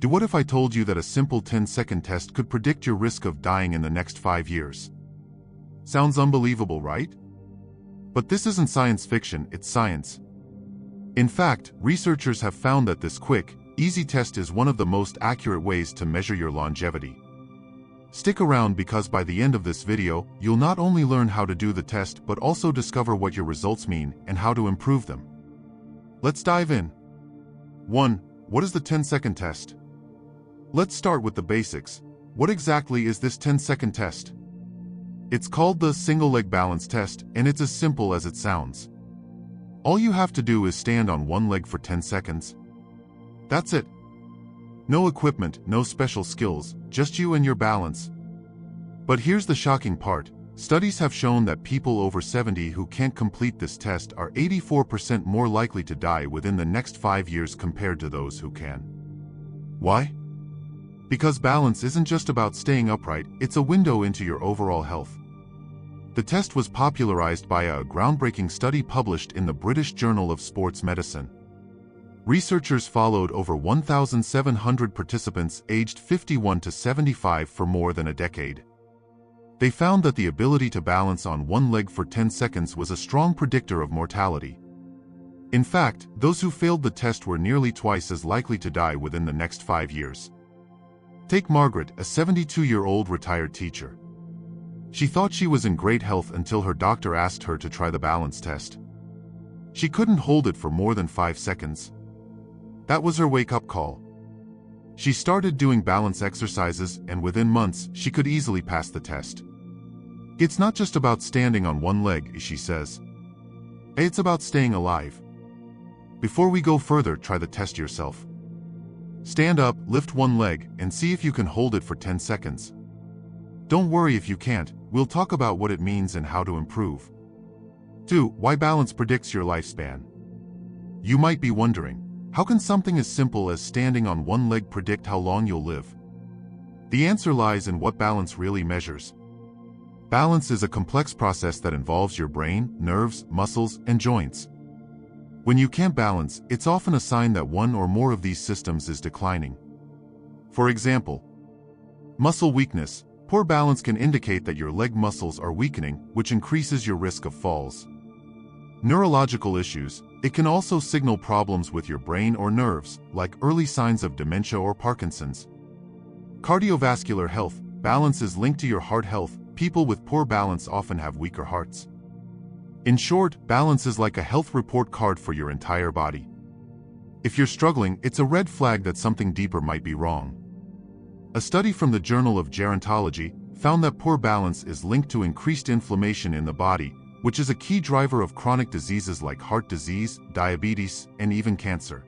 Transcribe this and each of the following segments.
What if I told you that a simple 10-second test could predict your risk of dying in the next 5 years? Sounds unbelievable, right? But this isn't science fiction, it's science. In fact, researchers have found that this quick, easy test is one of the most accurate ways to measure your longevity. Stick around because by the end of this video, you'll not only learn how to do the test but also discover what your results mean and how to improve them. Let's dive in. 1. What is the 10-second test? Let's start with the basics. What exactly is this 10-second test? It's called the single leg balance test, and it's as simple as it sounds. All you have to do is stand on one leg for 10 seconds. That's it. No equipment, no special skills, just you and your balance. But here's the shocking part. Studies have shown that people over 70 who can't complete this test are 84% more likely to die within the next 5 years compared to those who can. Why? Because balance isn't just about staying upright, it's a window into your overall health. The test was popularized by a groundbreaking study published in the British Journal of Sports Medicine. Researchers followed over 1,700 participants aged 51 to 75 for more than a decade. They found that the ability to balance on one leg for 10 seconds was a strong predictor of mortality. In fact, those who failed the test were nearly twice as likely to die within the next 5 years. Take Margaret, a 72-year-old retired teacher. She thought she was in great health until her doctor asked her to try the balance test. She couldn't hold it for more than 5 seconds. That was her wake-up call. She started doing balance exercises, and within months, she could easily pass the test. It's not just about standing on one leg, she says. It's about staying alive. Before we go further, try the test yourself. Stand up, lift one leg, and see if you can hold it for 10 seconds. Don't worry if you can't, we'll talk about what it means and how to improve. 2. Why balance predicts your lifespan. You might be wondering, how can something as simple as standing on one leg predict how long you'll live? The answer lies in what balance really measures. Balance is a complex process that involves your brain, nerves, muscles, and joints. When you can't balance, it's often a sign that one or more of these systems is declining. For example, muscle weakness. Poor balance can indicate that your leg muscles are weakening, which increases your risk of falls. Neurological issues. It can also signal problems with your brain or nerves, like early signs of dementia or Parkinson's. Cardiovascular health. Balance is linked to your heart health. People with poor balance often have weaker hearts. In short, balance is like a health report card for your entire body. If you're struggling, it's a red flag that something deeper might be wrong. A study from the Journal of Gerontology found that poor balance is linked to increased inflammation in the body, which is a key driver of chronic diseases like heart disease, diabetes, and even cancer.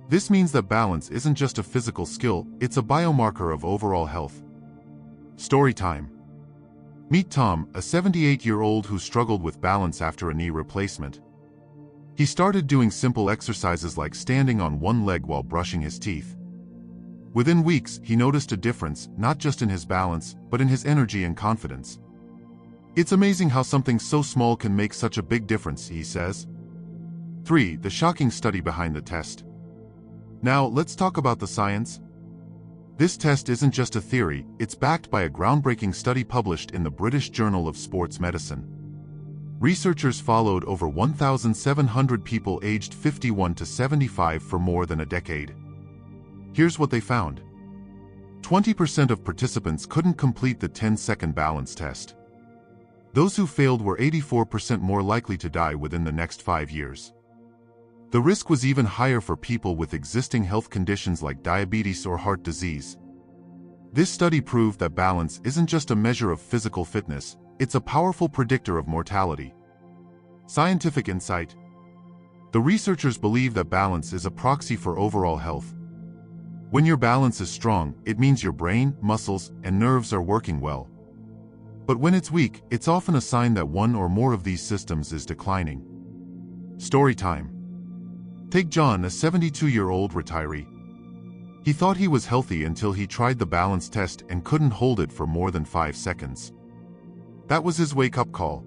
This means that balance isn't just a physical skill, it's a biomarker of overall health. Story time. Meet Tom, a 78-year-old who struggled with balance after a knee replacement. He started doing simple exercises like standing on one leg while brushing his teeth. Within weeks, he noticed a difference, not just in his balance, but in his energy and confidence. It's amazing how something so small can make such a big difference, he says. 3. The shocking study behind the test. Now, let's talk about the science. This test isn't just a theory, it's backed by a groundbreaking study published in the British Journal of Sports Medicine. Researchers followed over 1,700 people aged 51 to 75 for more than a decade. Here's what they found. 20% of participants couldn't complete the 10-second balance test. Those who failed were 84% more likely to die within the next 5 years. The risk was even higher for people with existing health conditions like diabetes or heart disease. This study proved that balance isn't just a measure of physical fitness, it's a powerful predictor of mortality. Scientific insight. The researchers believe that balance is a proxy for overall health. When your balance is strong, it means your brain, muscles, and nerves are working well. But when it's weak, it's often a sign that one or more of these systems is declining. Story time. Take John, a 72-year-old retiree. He thought he was healthy until he tried the balance test and couldn't hold it for more than 5 seconds. That was his wake-up call.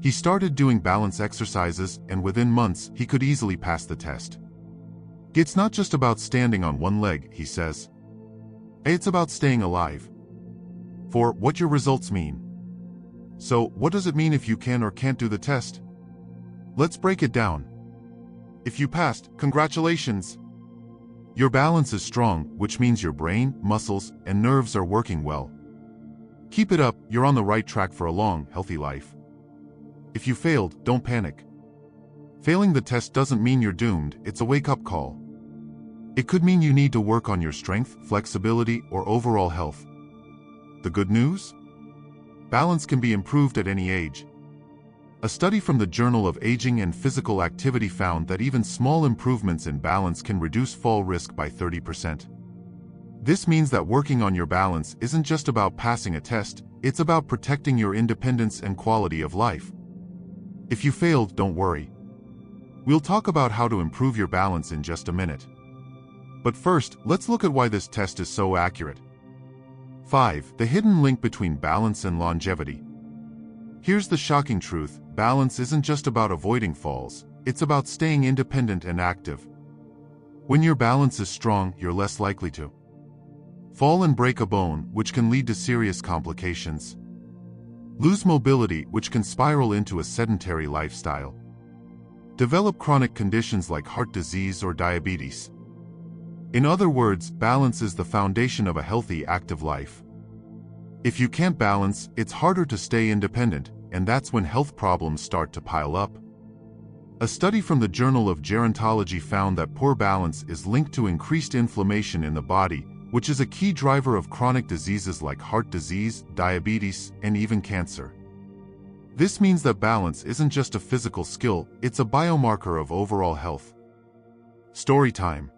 He started doing balance exercises, and within months, he could easily pass the test. It's not just about standing on one leg, he says. It's about staying alive. 4. What your results mean. So, what does it mean if you can or can't do the test? Let's break it down. If you passed, congratulations! Your balance is strong, which means your brain, muscles, and nerves are working well. Keep it up, you're on the right track for a long, healthy life. If you failed, don't panic. Failing the test doesn't mean you're doomed, it's a wake-up call. It could mean you need to work on your strength, flexibility, or overall health. The good news? Balance can be improved at any age. A study from the Journal of Aging and Physical Activity found that even small improvements in balance can reduce fall risk by 30%. This means that working on your balance isn't just about passing a test, it's about protecting your independence and quality of life. If you failed, don't worry. We'll talk about how to improve your balance in just a minute. But first, let's look at why this test is so accurate. 5. The hidden link between balance and longevity. Here's the shocking truth: balance isn't just about avoiding falls, it's about staying independent and active. When your balance is strong, you're less likely to fall and break a bone, which can lead to serious complications. Lose mobility, which can spiral into a sedentary lifestyle. Develop chronic conditions like heart disease or diabetes. In other words, balance is the foundation of a healthy, active life. If you can't balance, it's harder to stay independent, and that's when health problems start to pile up. A study from the Journal of Gerontology found that poor balance is linked to increased inflammation in the body, which is a key driver of chronic diseases like heart disease, diabetes, and even cancer. This means that balance isn't just a physical skill, it's a biomarker of overall health. Story time.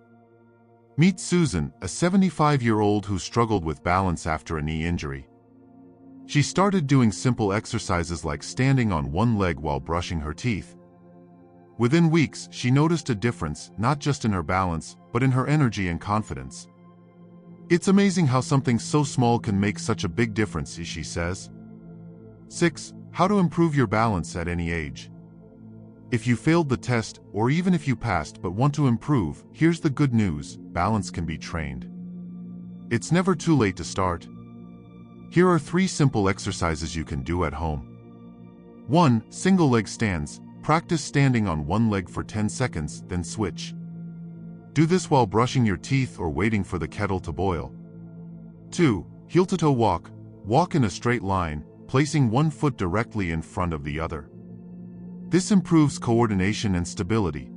Meet Susan, a 75-year-old who struggled with balance after a knee injury. She started doing simple exercises like standing on one leg while brushing her teeth. Within weeks, she noticed a difference, not just in her balance, but in her energy and confidence. It's amazing how something so small can make such a big difference, she says. 6. How to improve your balance at any age. If you failed the test, or even if you passed but want to improve, here's the good news: balance can be trained. It's never too late to start. Here are 3 simple exercises you can do at home. 1. Single leg stands. Practice standing on one leg for 10 seconds, then switch. Do this while brushing your teeth or waiting for the kettle to boil. 2. Heel-to-toe walk. Walk in a straight line, placing one foot directly in front of the other. This improves coordination and stability.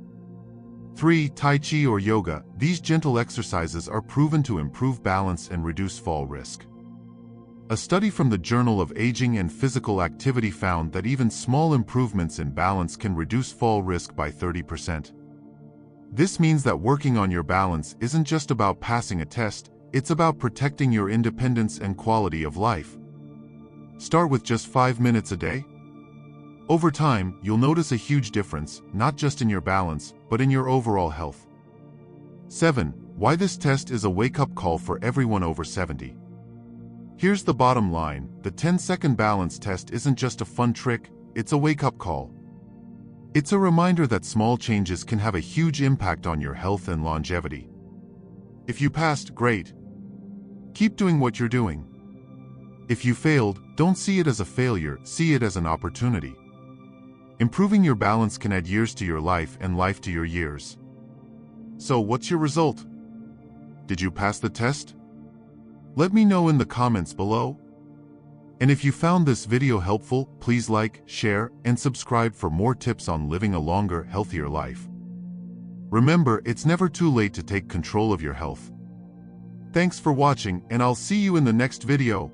3. Tai Chi or yoga. These gentle exercises are proven to improve balance and reduce fall risk. A study from the Journal of Aging and Physical Activity found that even small improvements in balance can reduce fall risk by 30%. This means that working on your balance isn't just about passing a test, it's about protecting your independence and quality of life. Start with just 5 minutes a day. Over time, you'll notice a huge difference, not just in your balance, but in your overall health. 7. Why this test is a wake-up call for everyone over 70. Here's the bottom line: the 10-second balance test isn't just a fun trick, it's a wake-up call. It's a reminder that small changes can have a huge impact on your health and longevity. If you passed, great. Keep doing what you're doing. If you failed, don't see it as a failure, see it as an opportunity. Improving your balance can add years to your life and life to your years. So what's your result? Did you pass the test? Let me know in the comments below. And if you found this video helpful, please like, share, and subscribe for more tips on living a longer, healthier life. Remember, it's never too late to take control of your health. Thanks for watching, and I'll see you in the next video.